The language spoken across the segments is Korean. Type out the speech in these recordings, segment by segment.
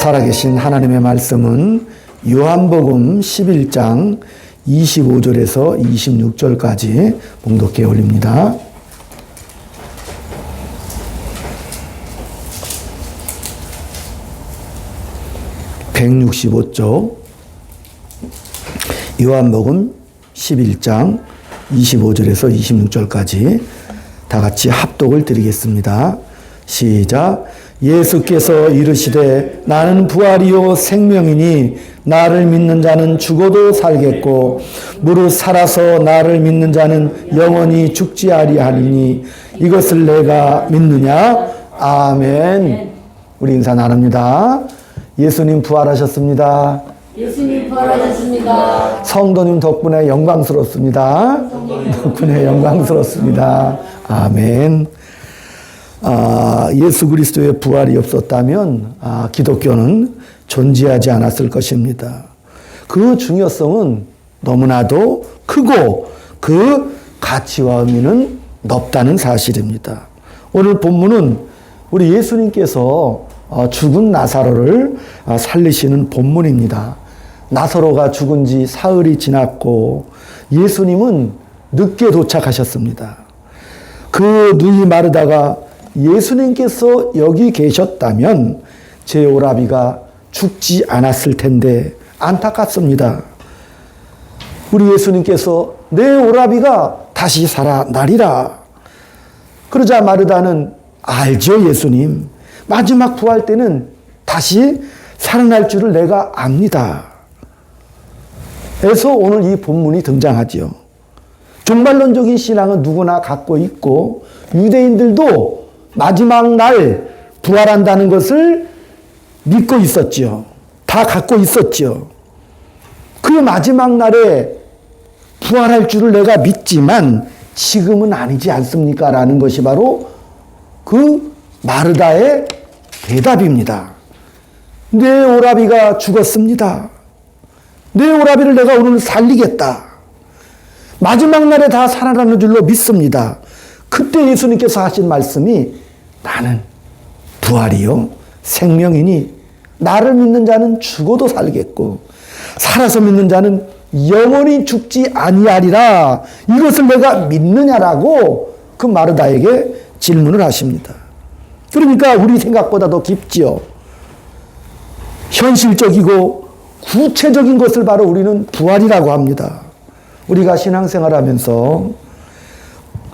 살아계신 하나님의 말씀은 요한복음 11장 25절에서 26절까지 봉독해 올립니다. (165쪽) 요한복음 11장 25절에서 26절까지 다 같이 합독을 드리겠습니다. 시작. 예수께서 이르시되 나는 부활이요 생명이니 나를 믿는 자는 죽어도 살겠고 무릇 살아서 나를 믿는 자는 영원히 죽지 아니하리니 이것을 내가 믿느냐? 아멘. 우리 인사 나눕니다. 예수님 부활하셨습니다. 예수님 부활하셨습니다. 성도님 덕분에 영광스럽습니다. 덕분에 영광스럽습니다. 아멘. 예수 그리스도의 부활이 없었다면 기독교는 존재하지 않았을 것입니다. 그 중요성은 너무나도 크고 그 가치와 의미는 높다는 사실입니다. 오늘 본문은 우리 예수님께서 죽은 나사로를 살리시는 본문입니다. 나사로가 죽은 지 사흘이 지났고 예수님은 늦게 도착하셨습니다. 그 눈이 마르다가 예수님께서 여기 계셨다면 제 오라비가 죽지 않았을 텐데 안타깝습니다. 우리 예수님께서 내 오라비가 다시 살아나리라. 그러자 마르다는 알죠, 예수님. 마지막 부활 때는 다시 살아날 줄을 내가 압니다. 그래서 오늘 이 본문이 등장하죠. 종말론적인 신앙은 누구나 갖고 있고 유대인들도 마지막 날 부활한다는 것을 믿고 있었죠. 다 갖고 있었죠. 그 마지막 날에 부활할 줄을 내가 믿지만 지금은 아니지 않습니까? 라는 것이 바로 그 마르다의 대답입니다. 내 오라비가 죽었습니다. 내 오라비를 내가 오늘 살리겠다. 마지막 날에 다 살아나는 줄로 믿습니다. 그때 예수님께서 하신 말씀이 나는 부활이요 생명이니 나를 믿는 자는 죽어도 살겠고 살아서 믿는 자는 영원히 죽지 아니하리라. 이것을 내가 믿느냐라고 그 마르다에게 질문을 하십니다. 그러니까 우리 생각보다 더 깊지요. 현실적이고 구체적인 것을 바로 우리는 부활이라고 합니다. 우리가 신앙생활하면서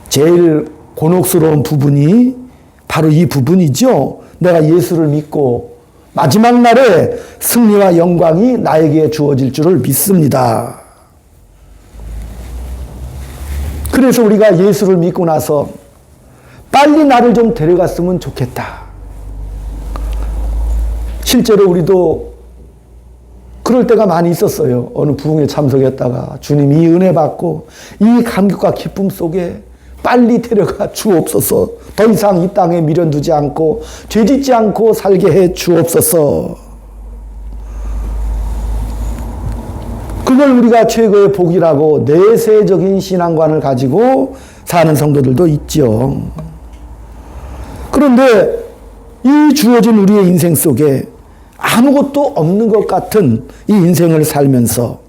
제일 곤혹스러운 부분이 바로 이 부분이죠. 내가 예수를 믿고 마지막 날에 승리와 영광이 나에게 주어질 줄을 믿습니다. 그래서 우리가 예수를 믿고 나서 빨리 나를 좀 데려갔으면 좋겠다. 실제로 우리도 그럴 때가 많이 있었어요. 어느 부흥에 참석했다가 주님 이 은혜 받고 이 감격과 기쁨 속에 빨리 데려가 주옵소서. 더 이상 이 땅에 미련두지 않고 죄짓지 않고 살게 해 주옵소서. 그걸 우리가 최고의 복이라고 내세적인 신앙관을 가지고 사는 성도들도 있죠. 그런데 이 주어진 우리의 인생 속에 아무것도 없는 것 같은 이 인생을 살면서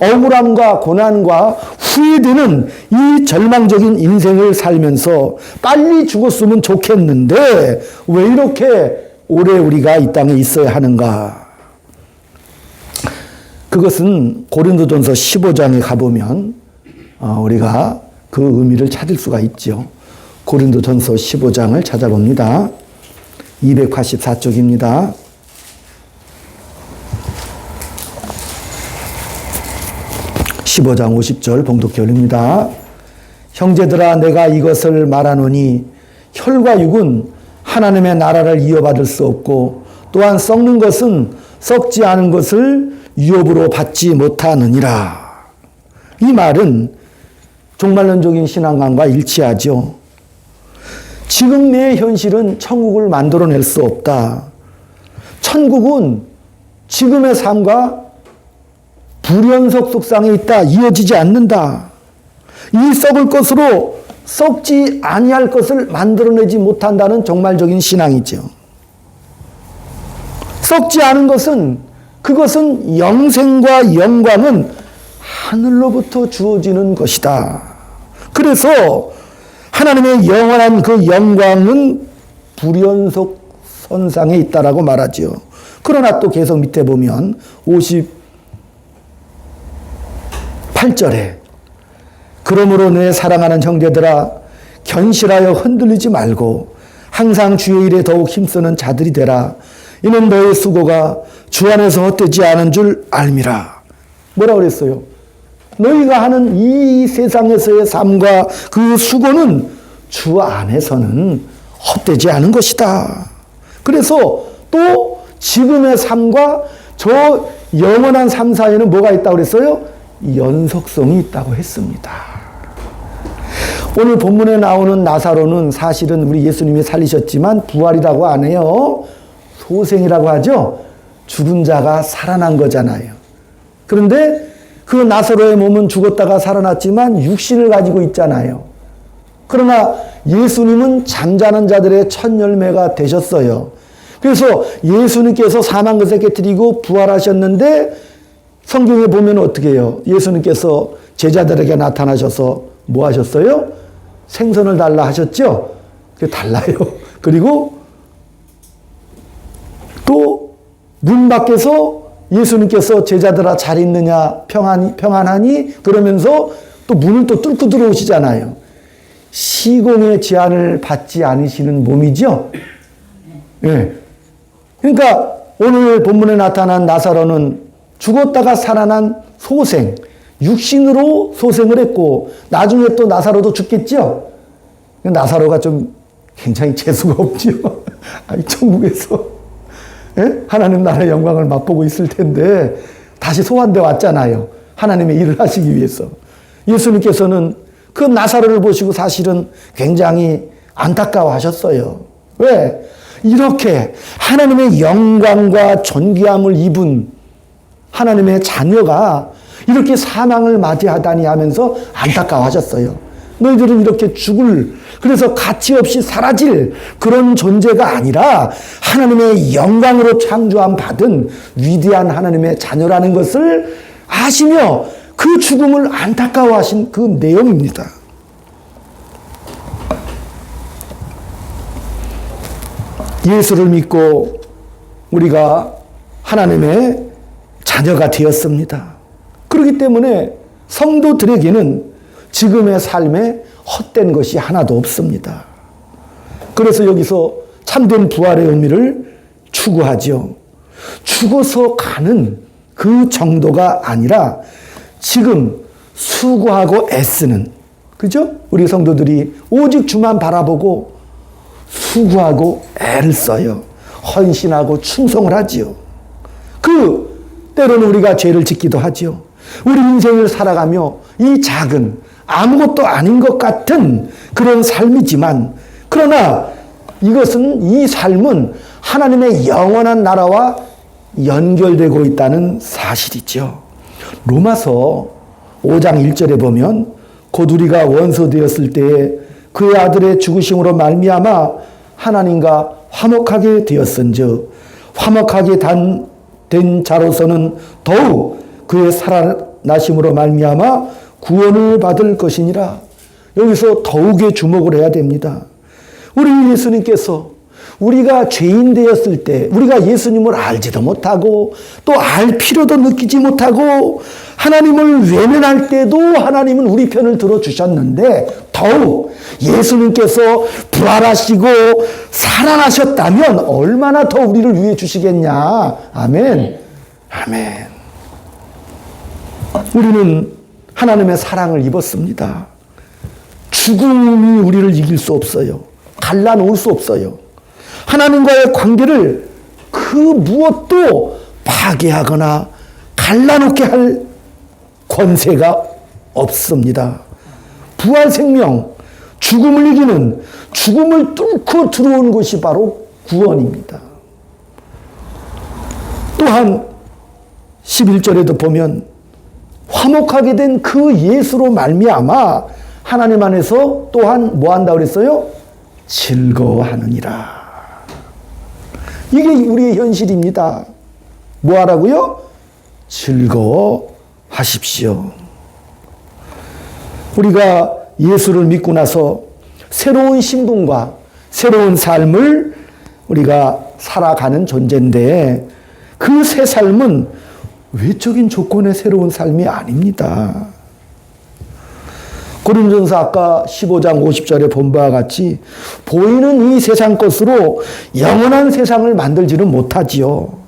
억울함과 고난과 후회되는 이 절망적인 인생을 살면서 빨리 죽었으면 좋겠는데 왜 이렇게 오래 우리가 이 땅에 있어야 하는가? 그것은 고린도전서 15장에 가보면 우리가 그 의미를 찾을 수가 있죠. 고린도전서 15장을 찾아봅니다. 284쪽입니다. 15장 50절 봉독해 올립니다. 형제들아 내가 이것을 말하노니 혈과 육은 하나님의 나라를 이어받을 수 없고 또한 썩는 것은 썩지 않은 것을 유업으로 받지 못하느니라. 이 말은 종말론적인 신앙관과 일치하죠. 지금 내 현실은 천국을 만들어낼 수 없다. 천국은 지금의 삶과 불연속 속상에 있다. 이어지지 않는다. 이 썩을 것으로 썩지 아니할 것을 만들어내지 못한다는 종말적인 신앙이죠. 썩지 않은 것은, 그것은 영생과 영광은 하늘로부터 주어지는 것이다. 그래서 하나님의 영원한 그 영광은 불연속 선상에 있다라고 말하죠. 그러나 또 계속 밑에 보면 58절에 그러므로 내 사랑하는 형제들아 견실하여 흔들리지 말고 항상 주의 일에 더욱 힘쓰는 자들이 되라. 이는 너의 수고가 주 안에서 헛되지 않은 줄 알미라. 뭐라 그랬어요? 너희가 하는 이 세상에서의 삶과 그 수고는 주 안에서는 헛되지 않은 것이다. 그래서 또 지금의 삶과 저 영원한 삶 사이에는 뭐가 있다고 그랬어요? 연속성이 있다고 했습니다. 오늘 본문에 나오는 나사로는 사실은 우리 예수님이 살리셨지만 부활이라고 안 해요. 소생이라고 하죠. 죽은 자가 살아난 거잖아요. 그런데 그 나사로의 몸은 죽었다가 살아났지만 육신을 가지고 있잖아요. 그러나 예수님은 잠자는 자들의 첫 열매가 되셨어요. 그래서 예수님께서 사망 것에 깨뜨리고 부활하셨는데 성경에 보면 어떻게 해요? 예수님께서 제자들에게 나타나셔서 뭐 하셨어요? 생선을 달라 하셨죠? 그게 달라요. 그리고 또 문 밖에서 예수님께서 제자들아 잘 있느냐 평안하니 그러면서 또 문을 또 뚫고 들어오시잖아요. 시공의 제한을 받지 않으시는 몸이죠. 예. 그러니까 오늘 본문에 나타난 나사로는 죽었다가 살아난 소생, 육신으로 소생을 했고 나중에 또 나사로도 죽겠죠. 나사로가 좀 굉장히 재수가 없죠. 아니 천국에서 예? 하나님 나라의 영광을 맛보고 있을 텐데 다시 소환돼 왔잖아요. 하나님의 일을 하시기 위해서. 예수님께서는 그 나사로를 보시고 사실은 굉장히 안타까워하셨어요. 왜? 이렇게 하나님의 영광과 존귀함을 입은 하나님의 자녀가 이렇게 사망을 맞이하다니 하면서 안타까워하셨어요. 너희들은 이렇게 그래서 가치 없이 사라질 그런 존재가 아니라 하나님의 영광으로 창조함 받은 위대한 하나님의 자녀라는 것을 아시며 그 죽음을 안타까워하신 그 내용입니다. 예수를 믿고 우리가 하나님의 자녀가 되었습니다. 그렇기 때문에 성도들에게는 지금의 삶에 헛된 것이 하나도 없습니다. 그래서 여기서 참된 부활의 의미를 추구하죠. 죽어서 가는 그 정도가 아니라 지금 수고하고 애쓰는, 그죠? 우리 성도들이 오직 주만 바라보고 수고하고 애를 써요. 헌신하고 충성을 하지요. 때로는 우리가 죄를 짓기도 하지요. 우리 인생을 살아가며 이 작은 아무것도 아닌 것 같은 그런 삶이지만 그러나 이 삶은 하나님의 영원한 나라와 연결되고 있다는 사실이죠. 로마서 5장 1절에 보면 곧 우리가 원수 되었을 때에 그의 아들의 죽으심으로 말미암아 하나님과 화목하게 되었은즉 화목하게 된 자로서는 더욱 그의 살아나심으로 말미암아 구원을 받을 것이니라. 여기서 더욱에 주목을 해야 됩니다. 우리 예수님께서 우리가 죄인 되었을 때 우리가 예수님을 알지도 못하고 또 알 필요도 느끼지 못하고 하나님을 외면할 때도 하나님은 우리 편을 들어주셨는데 더욱 예수님께서 부활하시고 살아나셨다면 얼마나 더 우리를 위해 주시겠냐. 아멘. 아멘. 우리는 하나님의 사랑을 입었습니다. 죽음이 우리를 이길 수 없어요. 갈라놓을 수 없어요. 하나님과의 관계를 그 무엇도 파괴하거나 갈라놓게 할 권세가 없습니다. 부활 생명, 죽음을 이기는, 죽음을 뚫고 들어온 것이 바로 구원입니다. 또한 11절에도 보면 화목하게 된 그 예수로 말미암아 하나님 안에서 또한 뭐 한다고 그랬어요? 즐거워하느니라. 이게 우리의 현실입니다. 뭐 하라고요? 즐거워하십시오. 우리가 예수를 믿고 나서 새로운 신분과 새로운 삶을 우리가 살아가는 존재인데 그 새 삶은 외적인 조건의 새로운 삶이 아닙니다. 고린도전서 아까 15장 50절에 본 바와 같이 보이는 이 세상 것으로 영원한 세상을 만들지는 못하지요.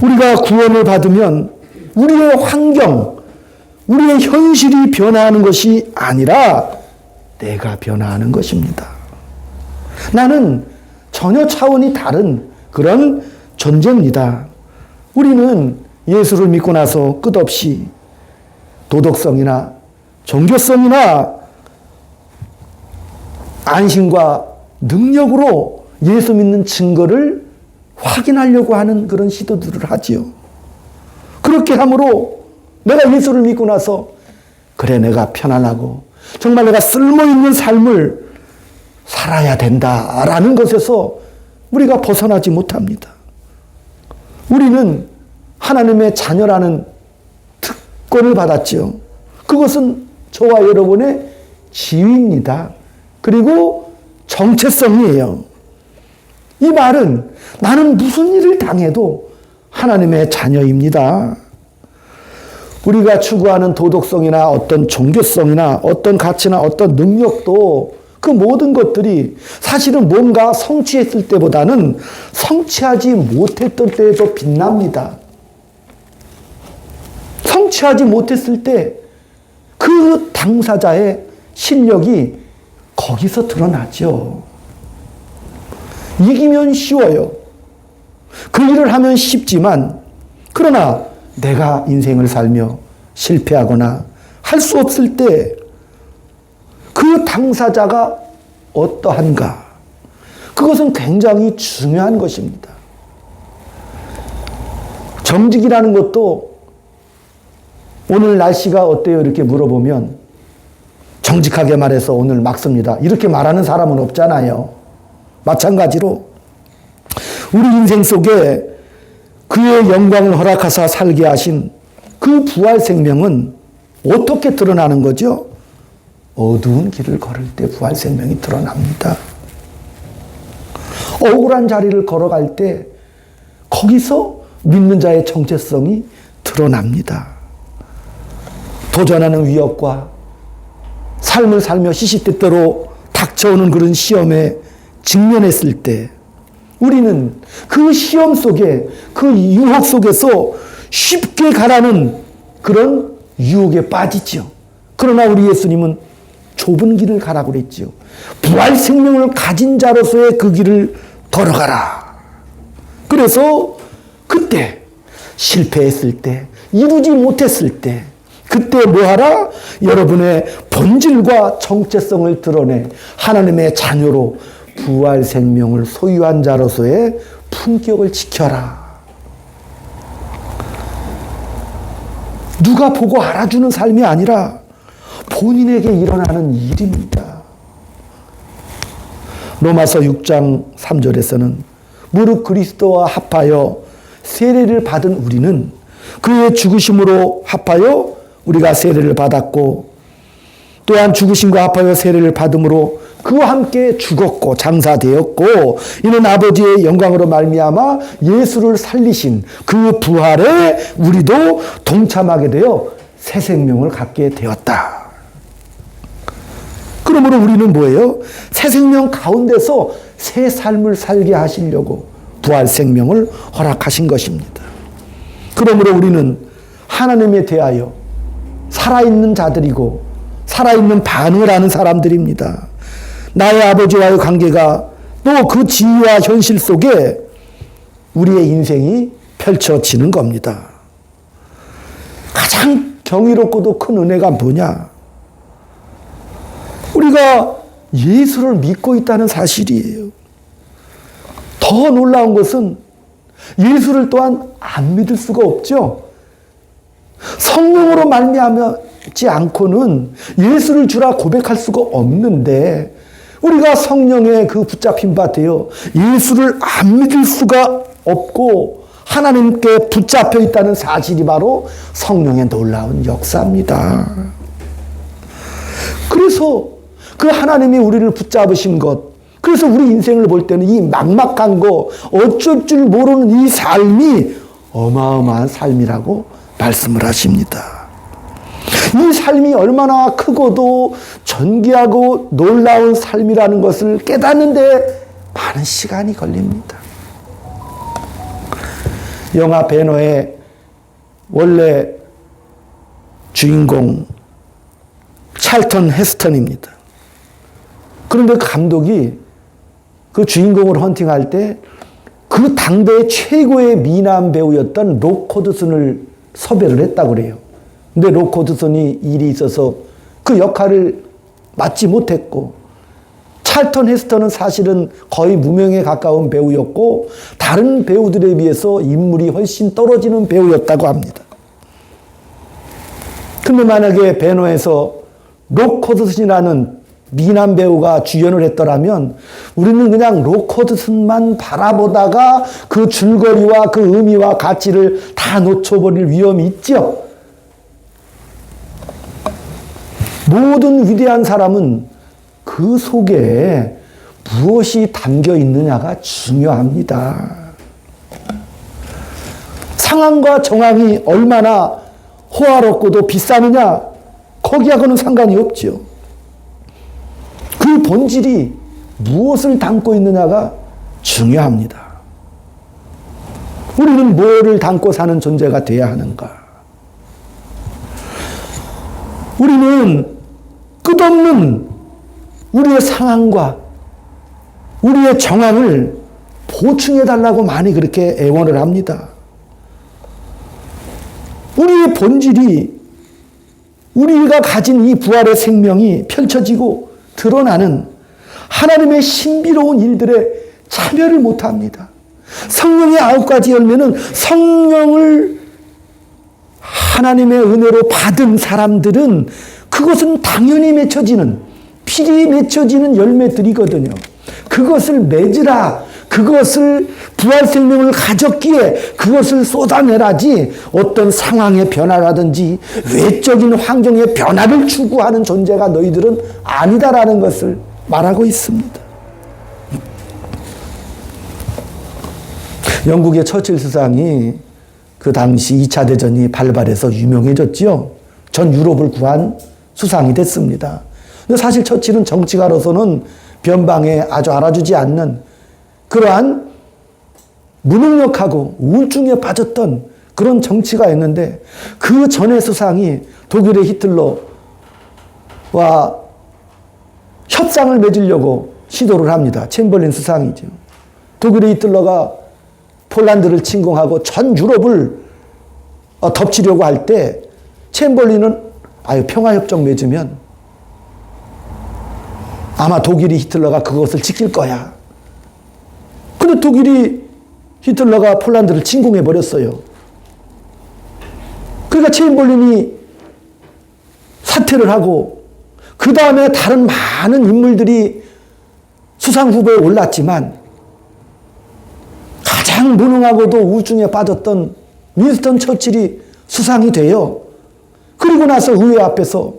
우리가 구원을 받으면 우리의 환경, 우리의 현실이 변화하는 것이 아니라 내가 변화하는 것입니다. 나는 전혀 차원이 다른 그런 존재입니다. 우리는 예수를 믿고 나서 끝없이 도덕성이나 종교성이나 안심과 능력으로 예수 믿는 증거를 확인하려고 하는 그런 시도들을 하지요. 그렇게 함으로 내가 예수를 믿고 나서 그래 내가 편안하고 정말 내가 쓸모있는 삶을 살아야 된다라는 것에서 우리가 벗어나지 못합니다. 우리는 하나님의 자녀라는 특권을 받았죠. 그것은 저와 여러분의 지위입니다. 그리고 정체성이에요. 이 말은 나는 무슨 일을 당해도 하나님의 자녀입니다. 우리가 추구하는 도덕성이나 어떤 종교성이나 어떤 가치나 어떤 능력도 그 모든 것들이 사실은 뭔가 성취했을 때보다는 성취하지 못했던 때에 더 빛납니다. 성취하지 못했을 때 그 당사자의 실력이 거기서 드러나죠. 이기면 쉬워요. 그 일을 하면 쉽지만 그러나 내가 인생을 살며 실패하거나 할 수 없을 때 그 당사자가 어떠한가? 그것은 굉장히 중요한 것입니다. 정직이라는 것도 오늘 날씨가 어때요? 이렇게 물어보면 정직하게 말해서 오늘 맑습니다. 이렇게 말하는 사람은 없잖아요. 마찬가지로 우리 인생 속에 그의 영광을 허락하사 살게 하신 그 부활 생명은 어떻게 드러나는 거죠? 어두운 길을 걸을 때 부활 생명이 드러납니다. 억울한 자리를 걸어갈 때 거기서 믿는 자의 정체성이 드러납니다. 도전하는 위협과 삶을 살며 시시때때로 닥쳐오는 그런 시험에 직면했을 때 우리는 그 시험 속에 그 유혹 속에서 쉽게 가라는 그런 유혹에 빠지죠. 그러나 우리 예수님은 좁은 길을 가라고 그랬죠. 부활 생명을 가진 자로서의 그 길을 걸어가라. 그래서 그때 실패했을 때 이루지 못했을 때 그때 뭐하라? 여러분의 본질과 정체성을 드러내 하나님의 자녀로 부활 생명을 소유한 자로서의 품격을 지켜라. 누가 보고 알아주는 삶이 아니라 본인에게 일어나는 일입니다. 로마서 6장 3절에서는 무릇 그리스도와 합하여 세례를 받은 우리는 그의 죽으심으로 합하여 우리가 세례를 받았고 또한 죽으심과 합하여 세례를 받음으로 그와 함께 죽었고 장사되었고 이는 아버지의 영광으로 말미암아 예수를 살리신 그 부활에 우리도 동참하게 되어 새 생명을 갖게 되었다. 그러므로 우리는 뭐예요? 새 생명 가운데서 새 삶을 살게 하시려고 부활 생명을 허락하신 것입니다. 그러므로 우리는 하나님에 대하여 살아있는 자들이고 살아있는 반응을 하는 사람들입니다. 나의 아버지와의 관계가 또 그 지위와 현실 속에 우리의 인생이 펼쳐지는 겁니다. 가장 경이롭고도 큰 은혜가 뭐냐? 우리가 예수를 믿고 있다는 사실이에요. 더 놀라운 것은 예수를 또한 안 믿을 수가 없죠. 성령으로 말미암지 않고는 예수를 주라 고백할 수가 없는데 우리가 성령의 그 붙잡힌 밭에요. 예수를 안 믿을 수가 없고 하나님께 붙잡혀 있다는 사실이 바로 성령의 놀라운 역사입니다. 그래서 그 하나님이 우리를 붙잡으신 것, 그래서 우리 인생을 볼 때는 이 막막한 거, 어쩔 줄 모르는 이 삶이 어마어마한 삶이라고 말씀을 하십니다. 이 삶이 얼마나 크고도 존귀하고 놀라운 삶이라는 것을 깨닫는데 많은 시간이 걸립니다. 영화 배너의 원래 주인공 찰턴 헤스턴입니다. 그런데 감독이 그 주인공을 헌팅할 때 그 당대 최고의 미남 배우였던 록 호드슨을 섭외를 했다고 그래요. 근데 록 호드슨이 일이 있어서 그 역할을 맡지 못했고, 찰턴 헤스턴은 사실은 거의 무명에 가까운 배우였고 다른 배우들에 비해서 인물이 훨씬 떨어지는 배우였다고 합니다. 근데 만약에 배너에서 록 호드슨이라는 미남 배우가 주연을 했더라면 우리는 그냥 록 호드슨만 바라보다가 그 줄거리와 그 의미와 가치를 다 놓쳐버릴 위험이 있죠. 모든 위대한 사람은 그 속에 무엇이 담겨 있느냐가 중요합니다. 상황과 정황이 얼마나 호화롭고도 비싸느냐, 거기하고는 상관이 없죠. 그 본질이 무엇을 담고 있느냐가 중요합니다. 우리는 뭐를 담고 사는 존재가 되어야 하는가? 우리는 끝없는 우리의 상황과 우리의 정황을 보충해달라고 많이 그렇게 애원을 합니다. 우리의 본질이, 우리가 가진 이 부활의 생명이 펼쳐지고 드러나는 하나님의 신비로운 일들에 참여를 못합니다. 성령의 9가지 열매는 성령을 하나님의 은혜로 받은 사람들은 그것은 당연히 맺혀지는, 필히 맺혀지는 열매들이거든요. 그것을 맺으라, 그것을 부활 생명을 가졌기에 그것을 쏟아내라지 어떤 상황의 변화라든지 외적인 환경의 변화를 추구하는 존재가 너희들은 아니다라는 것을 말하고 있습니다. 영국의 처칠 수상이 그 당시 2차 대전이 발발해서 유명해졌죠. 전 유럽을 구한 수상이 됐습니다. 근데 사실 처칠은 정치가로서는 변방에 아주 알아주지 않는 그러한 무능력하고 우울증에 빠졌던 그런 정치가였는데, 그 전의 수상이 독일의 히틀러와 협상을 맺으려고 시도를 합니다. 챔벌린 수상이죠. 독일의 히틀러가 폴란드를 침공하고 전 유럽을 덮치려고 할 때 챔벌린은 평화협정 맺으면 아마 독일이 히틀러가 그것을 지킬 거야. 근데 독일이 히틀러가 폴란드를 침공해 버렸어요. 그러니까 챔벌린이 사퇴를 하고 그 다음에 다른 많은 인물들이 수상 후보에 올랐지만 가장 무능하고도 우울증에 빠졌던 윈스턴 처칠이 수상이 돼요. 그리고 나서 의회 앞에서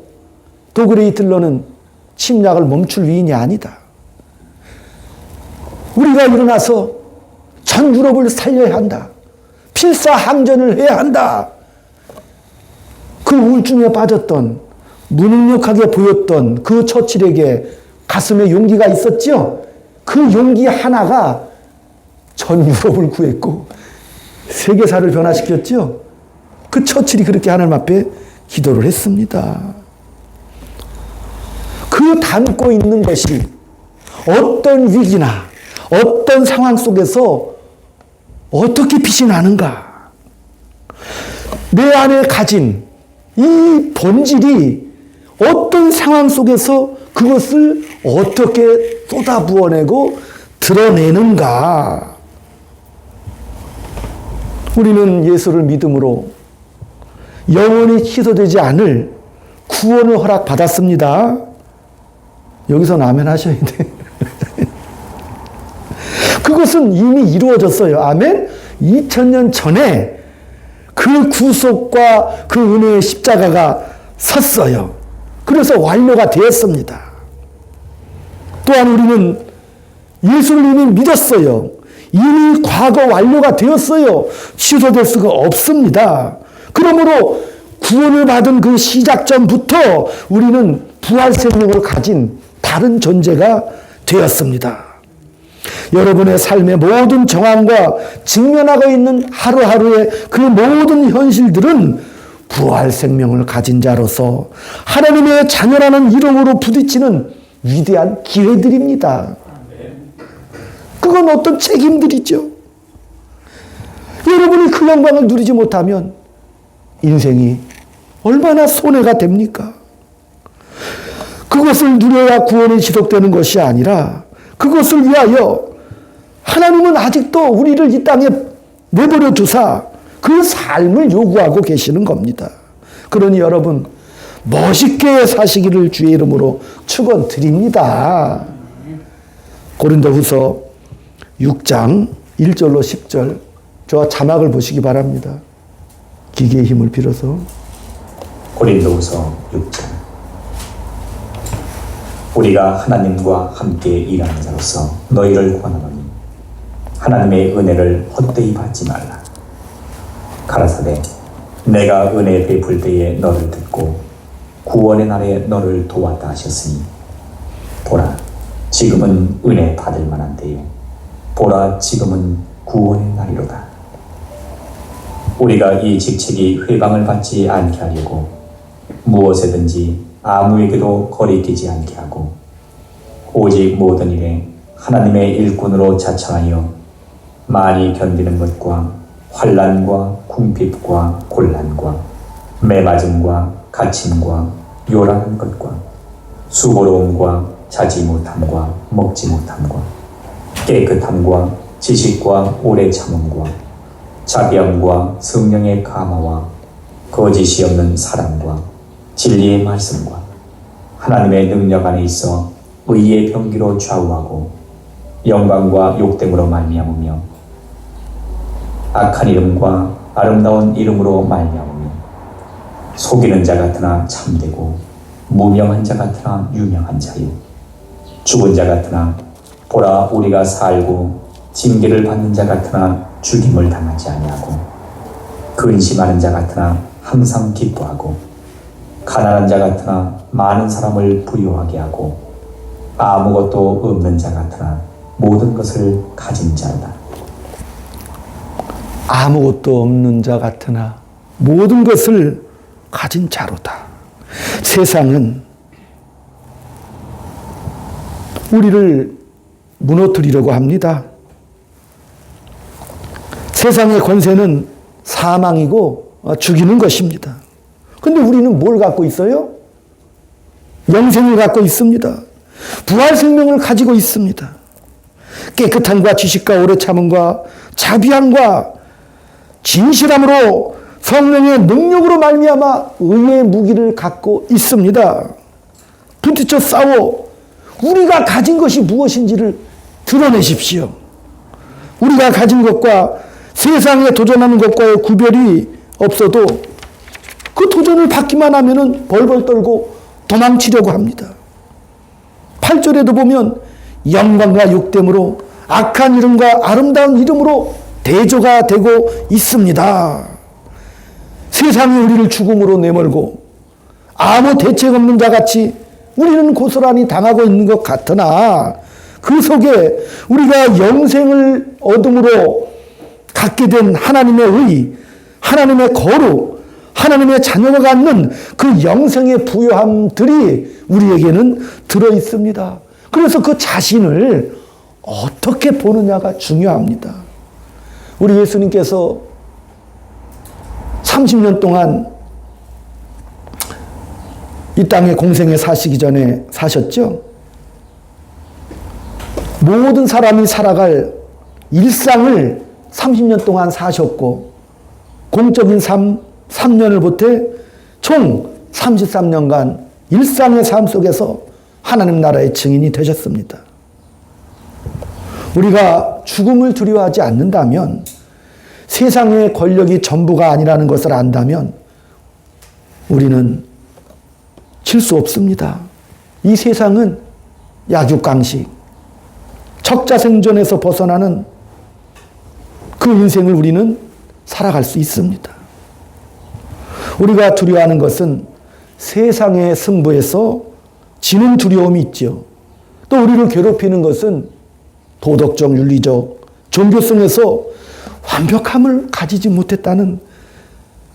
독일의 히틀러는 침략을 멈출 위인이 아니다. 우리가 일어나서 전 유럽을 살려야 한다. 필사항전을 해야 한다. 그 우울증에 빠졌던, 무능력하게 보였던 그 처칠에게 가슴에 용기가 있었죠. 그 용기 하나가 전 유럽을 구했고 세계사를 변화시켰죠. 그 처칠이 그렇게 하나님 앞에 기도를 했습니다. 그 담고 있는 것이 어떤 위기나 어떤 상황 속에서 어떻게 빛이 나는가? 내 안에 가진 이 본질이 어떤 상황 속에서 그것을 어떻게 쏟아부어내고 드러내는가? 우리는 예수를 믿음으로 영원히 취소되지 않을 구원을 허락받았습니다. 여기서 아멘 하셔야 돼. 그것은 이미 이루어졌어요. 아멘? 2000년 전에 그 구속과 그 은혜의 십자가가 섰어요. 그래서 완료가 되었습니다. 또한 우리는 예수를 이미 믿었어요. 이미 과거 완료가 되었어요. 취소될 수가 없습니다. 그러므로 구원을 받은 그 시작점부터 우리는 부활 생명을 가진 다른 존재가 되었습니다. 여러분의 삶의 모든 정황과 직면하고 있는 하루하루의 그 모든 현실들은 부활 생명을 가진 자로서 하나님의 자녀라는 이름으로 부딪히는 위대한 기회들입니다. 그건 어떤 책임들이죠. 여러분이 그 영광을 누리지 못하면 인생이 얼마나 손해가 됩니까? 그것을 누려야 구원이 지속되는 것이 아니라 그것을 위하여 하나님은 아직도 우리를 이 땅에 내버려 두사 그 삶을 요구하고 계시는 겁니다. 그러니 여러분 멋있게 사시기를 주의 이름으로 축원드립니다. 고린도후서 6장 1절로 10절 저와 자막을 보시기 바랍니다. 기계의 힘을 빌어서 고린도후서 6장. 우리가 하나님과 함께 일하는 자로서 너희를 권하노니 하나님의 은혜를 헛되이 받지 말라. 가라사대 내가 은혜 베풀 때에 너를 듣고 구원의 날에 너를 도왔다 하셨으니 보라 지금은 은혜 받을 만한 때요 보라 지금은 구원의 날이로다. 우리가 이 직책이 회방을 받지 않게 하려고 무엇에든지 아무에게도 거리끼지 않게 하고 오직 모든 일에 하나님의 일꾼으로 자청하여 많이 견디는 것과 환난과 궁핍과 곤란과 매맞음과 갇힘과 요란한 것과 수고로움과 자지 못함과 먹지 못함과 깨끗함과 지식과 오래 참음과 자비함과 성령의 감화와 거짓이 없는 사랑과 진리의 말씀과 하나님의 능력 안에 있어 의의 병기로 좌우하고 영광과 욕됨으로 말미암으며 악한 이름과 아름다운 이름으로 말미암으며 속이는 자 같으나 참되고 무명한 자 같으나 유명한 자요 죽은 자 같으나 보라 우리가 살고 징계를 받는 자 같으나 죽임을 당하지 아니하고 근심하는 자 같으나 항상 기뻐하고 가난한 자 같으나 많은 사람을 부유하게 하고 아무것도 없는 자 같으나 모든 것을 가진 자다. 아무것도 없는 자 같으나 모든 것을 가진 자로다. 세상은 우리를 무너뜨리려고 합니다. 세상의 권세는 사망이고 죽이는 것입니다. 근데 우리는 뭘 갖고 있어요? 영생을 갖고 있습니다. 부활 생명을 가지고 있습니다. 깨끗함과 지식과 오래 참음과 자비함과 진실함으로 성령의 능력으로 말미암아 의의 무기를 갖고 있습니다. 부딪혀 싸워 우리가 가진 것이 무엇인지를 드러내십시오. 우리가 가진 것과 세상에 도전하는 것과의 구별이 없어도 그 도전을 받기만 하면은 벌벌 떨고 도망치려고 합니다. 8절에도 보면 영광과 욕됨으로 악한 이름과 아름다운 이름으로 대조가 되고 있습니다. 세상이 우리를 죽음으로 내몰고 아무 대책 없는 자 같이 우리는 고스란히 당하고 있는 것 같으나 그 속에 우리가 영생을 얻음으로 갖게 된 하나님의 의, 하나님의 거룩, 하나님의 자녀가 갖는 그 영생의 부요함들이 우리에게는 들어 있습니다. 그래서 그 자신을 어떻게 보느냐가 중요합니다. 우리 예수님께서 30년 동안 이 땅에 공생에 사시기 전에 사셨죠? 모든 사람이 살아갈 일상을 30년 동안 사셨고 공적인 삶 3년을 보태 총 33년간 일상의 삶 속에서 하나님 나라의 증인이 되셨습니다. 우리가 죽음을 두려워하지 않는다면, 세상의 권력이 전부가 아니라는 것을 안다면 우리는 질 수 없습니다. 이 세상은 약육강식, 적자생존에서 벗어나는 그 인생을 우리는 살아갈 수 있습니다. 우리가 두려워하는 것은 세상의 승부에서 지는 두려움이 있죠. 또 우리를 괴롭히는 것은 도덕적, 윤리적, 종교성에서 완벽함을 가지지 못했다는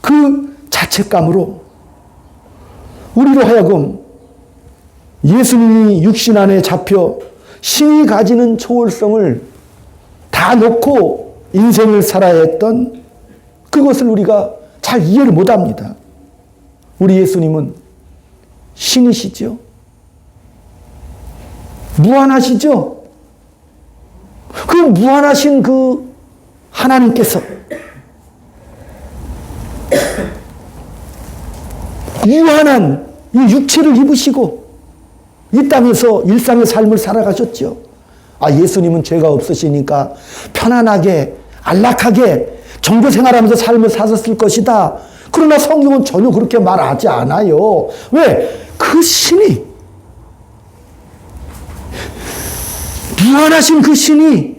그 자책감으로 우리로 하여금 예수님이 육신 안에 잡혀 신이 가지는 초월성을 다 놓고 인생을 살아야 했던 그것을 우리가 잘 이해를 못합니다. 우리 예수님은 신이시죠. 무한하시죠. 그 무한하신 그 하나님께서 유한한 이 육체를 입으시고 이 땅에서 일상의 삶을 살아가셨죠. 예수님은 죄가 없으시니까 편안하게 안락하게 종교 생활하면서 삶을 사셨을 것이다. 그러나 성경은 전혀 그렇게 말하지 않아요. 왜? 그 신이, 무한하신 그 신이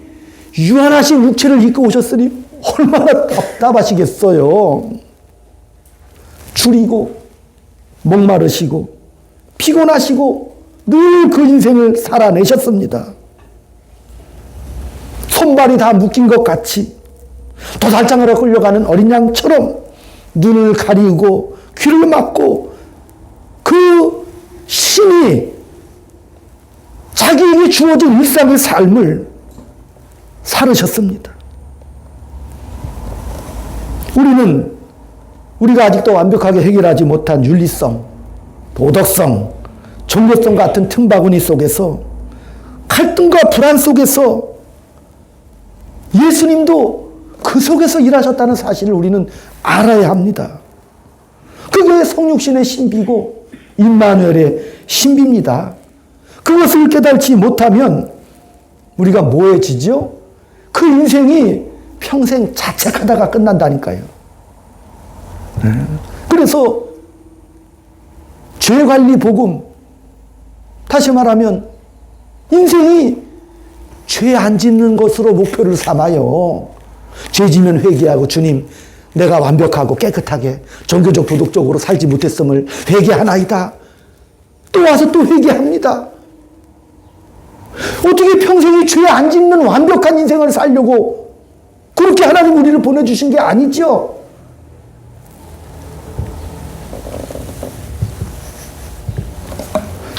유한하신 육체를 입고 오셨으니 얼마나 답답하시겠어요. 줄이고 목마르시고 피곤하시고 늘 그 인생을 살아내셨습니다. 손발이 다 묶인 것 같이 도살장으로 끌려가는 어린 양처럼 눈을 가리고 귀를 막고 그 신이 자기에게 주어진 일상의 삶을 살으셨습니다. 우리가 아직도 완벽하게 해결하지 못한 윤리성, 도덕성, 종교성 같은 틈바구니 속에서 갈등과 불안 속에서 예수님도 그 속에서 일하셨다는 사실을 우리는 알아야 합니다. 그게 성육신의 신비고 임마누엘의 신비입니다. 그것을 깨달지 못하면 우리가 뭐해지죠? 그 인생이 평생 자책하다가 끝난다니까요. 그래서 죄관리 복음, 다시 말하면 인생이 죄 안 짓는 것으로 목표를 삼아요. 죄 지면 회개하고 주님 내가 완벽하고 깨끗하게 종교적 도덕적으로 살지 못했음을 회개하나이다. 또 와서 또 회개합니다. 어떻게 평생이 죄 안 짓는 완벽한 인생을 살려고 그렇게 하나님 우리를 보내주신 게 아니죠.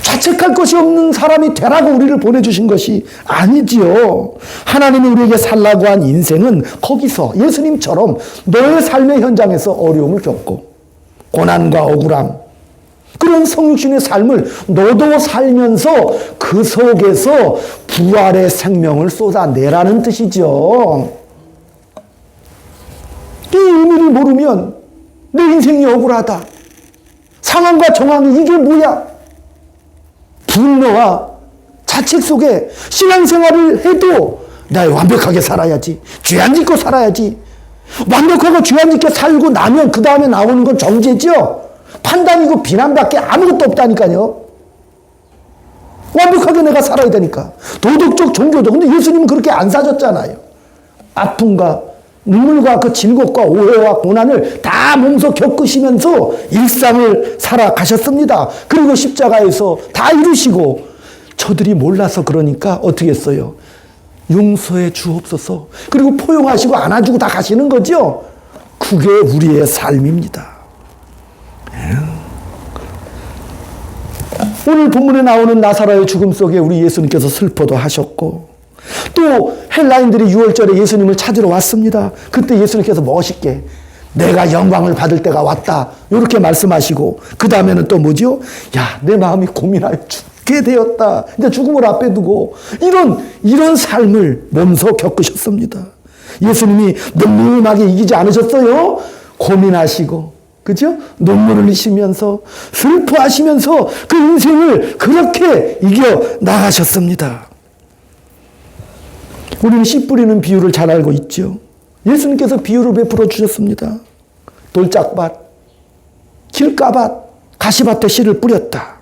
자책할 것이 없는 사람이 되라고 우리를 보내주신 것이 아니지요. 하나님이 우리에게 살라고 한 인생은 거기서 예수님처럼 너의 삶의 현장에서 어려움을 겪고 고난과 억울함, 그런 성육신의 삶을 너도 살면서 그 속에서 부활의 생명을 쏟아내라는 뜻이죠. 이 의미를 모르면 내 인생이 억울하다, 상황과 정황이 이게 뭐야, 분노와 자책 속에 신앙생활을 해도 나 완벽하게 살아야지, 죄 안 짓고 살아야지, 완벽하고 죄 안 짓게 살고 나면 그 다음에 나오는 건 정죄죠. 판단이고 비난밖에 아무것도 없다니까요. 완벽하게 내가 살아야 되니까. 도덕적, 종교적. 근데 예수님은 그렇게 안 사셨잖아요. 아픔과 눈물과 그 질곡과 오해와 고난을 다 몸소 겪으시면서 일상을 살아가셨습니다. 그리고 십자가에서 다 이루시고, 저들이 몰라서 그러니까 어떻게 했어요? 용서해 주옵소서. 그리고 포용하시고 안아주고 다 가시는 거죠. 그게 우리의 삶입니다. 오늘 본문에 나오는 나사로의 죽음 속에 우리 예수님께서 슬퍼도 하셨고, 또 헬라인들이 6월절에 예수님을 찾으러 왔습니다. 그때 예수님께서 멋있게 내가 영광을 받을 때가 왔다 이렇게 말씀하시고, 그 다음에는 또 뭐죠? 야, 내 마음이 고민하여 죽게 되었다. 이제 죽음을 앞에 두고 이런 삶을 몸소 겪으셨습니다. 예수님이 늠름하게 이기지 않으셨어요? 고민하시고, 그죠? 눈물을 흘리시면서 슬퍼하시면서 그 인생을 그렇게 이겨 나가셨습니다. 우리는 씨 뿌리는 비유를 잘 알고 있죠. 예수님께서 비유를 베풀어 주셨습니다. 돌짝밭, 길가밭, 가시밭에 씨를 뿌렸다.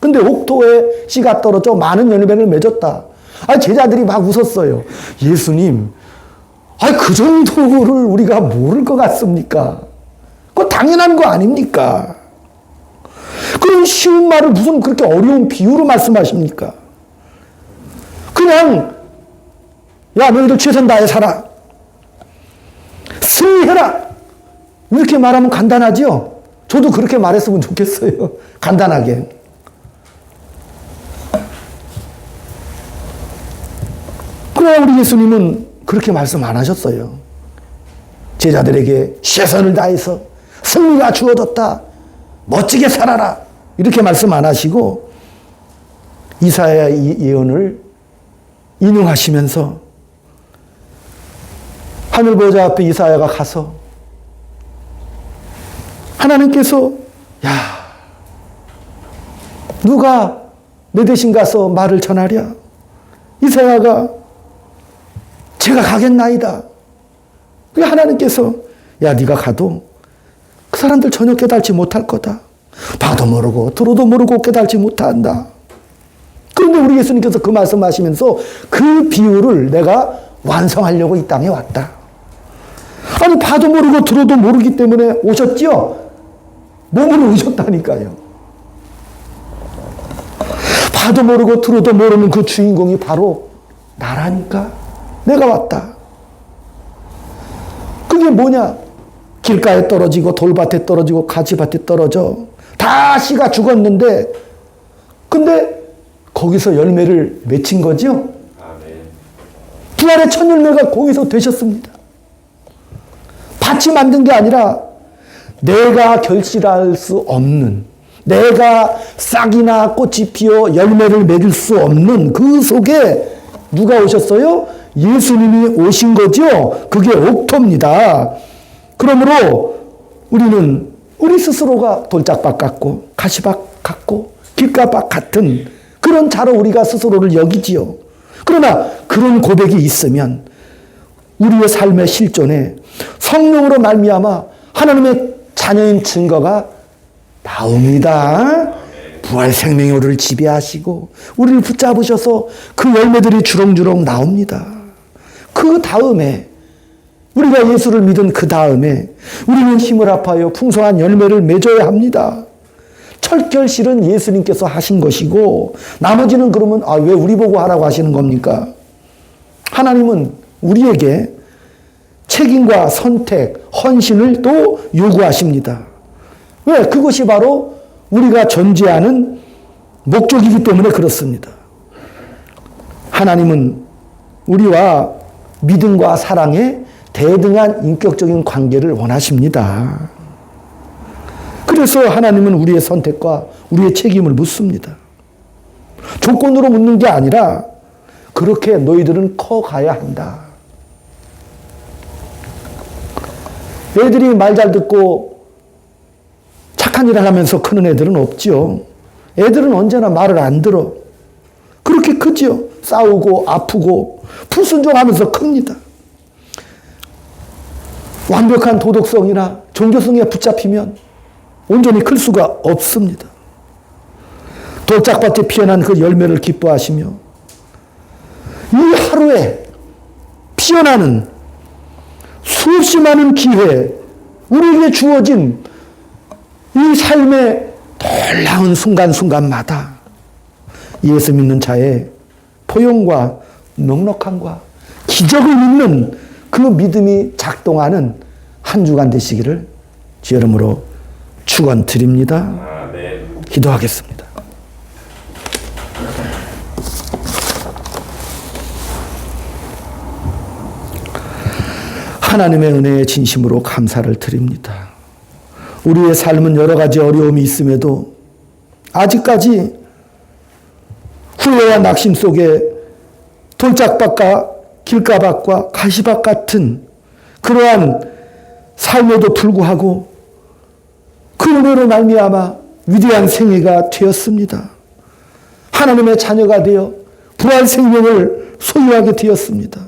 근데 옥토에 씨가 떨어져 많은 열매를 맺었다. 제자들이 막 웃었어요. 예수님, 그 정도를 우리가 모를 것 같습니까? 그거 당연한 거 아닙니까? 그런 쉬운 말을 무슨 그렇게 어려운 비유로 말씀하십니까? 그냥, 야, 너희들 최선 다해 살아. 승리해라. 이렇게 말하면 간단하죠? 저도 그렇게 말했으면 좋겠어요. 간단하게. 그러나 우리 예수님은 그렇게 말씀 안 하셨어요. 제자들에게 최선을 다해서 승리가 주어졌다. 멋지게 살아라. 이렇게 말씀 안 하시고 이사야의 예언을 인용하시면서 하늘 보좌 앞에 이사야가 가서 하나님께서 누가 내 대신 가서 말을 전하랴? 이사야가 제가 가겠나이다. 하나님께서 네가 가도 그 사람들 전혀 깨달지 못할 거다. 봐도 모르고 들어도 모르고 깨달지 못한다. 그런데 우리 예수님께서 그 말씀하시면서 그 비유를 내가 완성하려고 이 땅에 왔다. 봐도 모르고 들어도 모르기 때문에 오셨죠? 몸으로 오셨다니까요. 봐도 모르고 들어도 모르는 그 주인공이 바로 나라니까. 내가 왔다. 그게 뭐냐? 길가에 떨어지고 돌밭에 떨어지고 가지밭에 떨어져. 다 씨가 죽었는데 근데 거기서 열매를 맺힌 거죠? 부활의 첫 열매가 거기서 되셨습니다. 밭이 만든 게 아니라 내가 결실할 수 없는, 내가 싹이나 꽃이 피어 열매를 맺을 수 없는 그 속에 누가 오셨어요? 예수님이 오신 거죠? 그게 옥토입니다. 그러므로 우리는 우리 스스로가 돌짝밭 같고 가시밭 같고 길가밭 같은 그런 자로 우리가 스스로를 여기지요. 그러나 그런 고백이 있으면 우리의 삶의 실존에 성령으로 말미암아 하나님의 자녀인 증거가 나옵니다. 부활 생명이 우리를 지배하시고 우리를 붙잡으셔서 그 열매들이 주렁주렁 나옵니다. 그 다음에 우리가 예수를 믿은 그 다음에 우리는 힘을 합하여 풍성한 열매를 맺어야 합니다. 첫 결실은 예수님께서 하신 것이고 나머지는 그러면 왜 우리 보고 하라고 하시는 겁니까? 하나님은 우리에게 책임과 선택, 헌신을 또 요구하십니다. 왜? 그것이 바로 우리가 존재하는 목적이기 때문에 그렇습니다. 하나님은 우리와 믿음과 사랑의 대등한 인격적인 관계를 원하십니다. 그래서 하나님은 우리의 선택과 우리의 책임을 묻습니다. 조건으로 묻는 게 아니라 그렇게 너희들은 커가야 한다. 애들이 말 잘 듣고 착한 일을 하면서 크는 애들은 없죠. 애들은 언제나 말을 안 들어. 그렇게 크죠. 싸우고 아프고 불순종하면서 큽니다. 완벽한 도덕성이나 종교성에 붙잡히면 온전히 클 수가 없습니다. 돌짝밭에 피어난 그 열매를 기뻐하시며 이 하루에 피어나는 수없이 많은 기회, 우리에게 주어진 이 삶의 놀라운 순간순간마다 예수 믿는 자의 포용과 넉넉함과 기적을 믿는 그 믿음이 작동하는 한 주간 되시기를 주 이름으로 축원드립니다. 기도하겠습니다. 하나님의 은혜에 진심으로 감사를 드립니다. 우리의 삶은 여러 가지 어려움이 있음에도 아직까지 후회와 낙심 속에 돌짝밭과 길가밭과 가시밭 같은 그러한 삶에도 불구하고 그 은혜로 말미암아 위대한 생애가 되었습니다. 하나님의 자녀가 되어 부활 생명을 소유하게 되었습니다.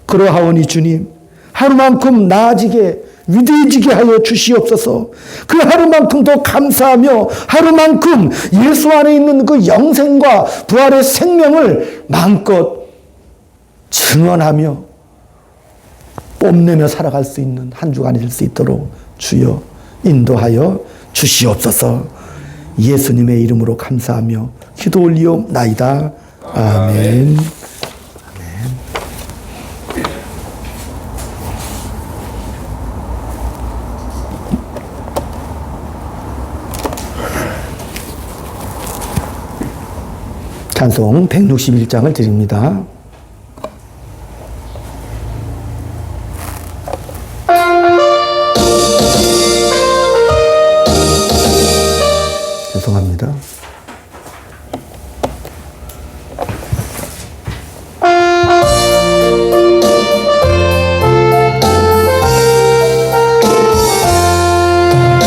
그러하오니 주님, 하루만큼 나아지게 위대해지게 하여 주시옵소서. 그 하루만큼 더 감사하며 하루만큼 예수 안에 있는 그 영생과 부활의 생명을 마음껏 증언하며 뽐내며 살아갈 수 있는 한 주간이 될 수 있도록 주여 인도하여 주시옵소서. 예수님의 이름으로 감사하며 기도 올리옵나이다. 아멘. 찬송 161장을 드립니다. 죄송합니다.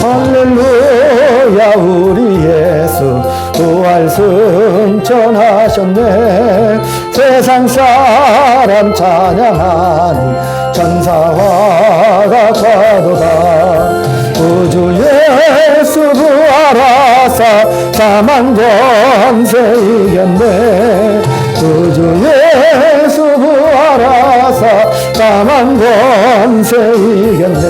할렐루야 우리 예수 부활 승천하셨네. 세상 사람 찬양하니 천사화가 과도다. 우주 예수 부활하사 사망 권세 이겼네. 우주 예수 부활하사 사망 권세 이겼네.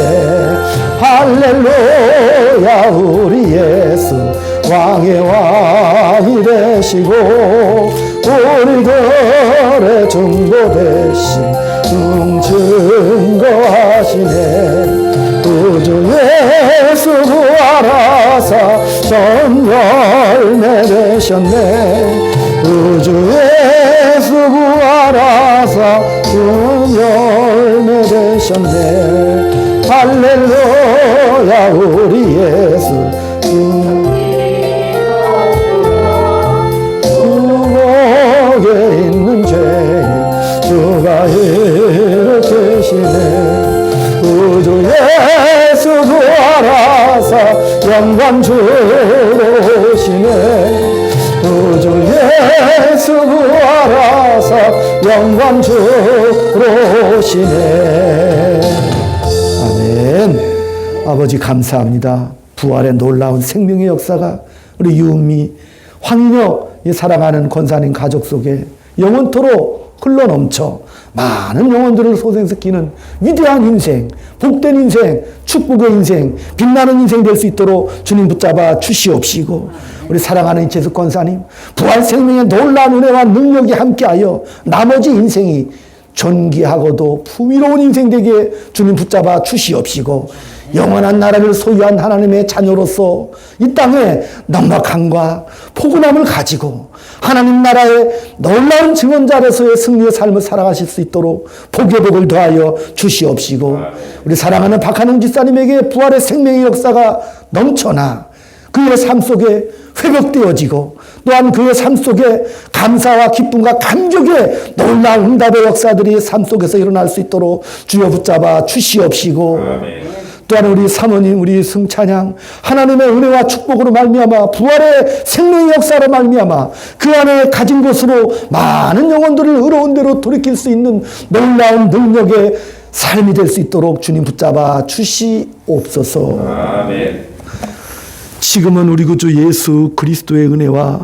할렐루야 우리 예수 왕의 왕이 되시고 우리들의 중보 되신 증거하시네. 우주 예수 부활하사 전열매 되셨네. 우주 예수 부활하사 전열매 되셨네. 할렐루야 우리 예수 주목에 있는 죄인 주가 일으키시네. 우주 예수 부활하사 영광 주로 오시네. 우주 예수 부활하사 영광 주로 오시네. 아멘. 아버지 감사합니다. 부활의 놀라운 생명의 역사가 우리 유은미, 황인혁 사랑하는 권사님 가족 속에 영원토록 흘러넘쳐 많은 영혼들을 소생시키는 위대한 인생, 복된 인생, 축복의 인생, 빛나는 인생 될 수 있도록 주님 붙잡아 주시옵시고, 우리 사랑하는 이채수 권사님 부활 생명의 놀라운 은혜와 능력이 함께하여 나머지 인생이 존귀하고도 풍요로운 인생 되게 주님 붙잡아 주시옵시고, 영원한 나라를 소유한 하나님의 자녀로서 이 땅에 넉넉함과 포근함을 가지고 하나님 나라의 놀라운 증언자로서의 승리의 삶을 살아가실 수 있도록 복의 복을 더하여 주시옵시고, 우리 사랑하는 박한웅 집사님에게 부활의 생명의 역사가 넘쳐나 그의 삶 속에 회복되어지고, 또한 그의 삶 속에 감사와 기쁨과 감격의 놀라운 응답의 역사들이 삶 속에서 일어날 수 있도록 주여 붙잡아 주시옵시고, 또한 우리 사모님, 우리 승찬양 하나님의 은혜와 축복으로 말미암아 부활의 생명의 역사로 말미암아 그 안에 가진 것으로 많은 영혼들을 의로운 대로 돌이킬 수 있는 놀라운 능력의 삶이 될 수 있도록 주님 붙잡아 주시옵소서. 아멘. 지금은 우리 구주 예수 그리스도의 은혜와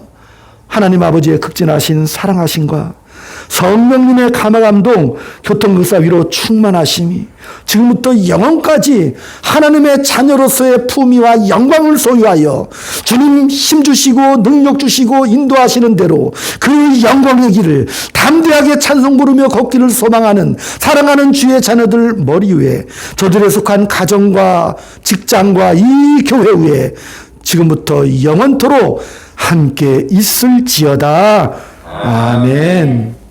하나님 아버지의 극진하신 사랑하심과 성령님의 감화감동 교통극사 위로 충만하심이 지금부터 영원까지 하나님의 자녀로서의 품위와 영광을 소유하여 주님 힘주시고 능력 주시고 인도하시는 대로 그 영광의 길을 담대하게 찬송 부르며 걷기를 소망하는 사랑하는 주의 자녀들 머리 위에, 저들에 속한 가정과 직장과 이 교회 위에 지금부터 영원토록 함께 있을지어다. 아멘.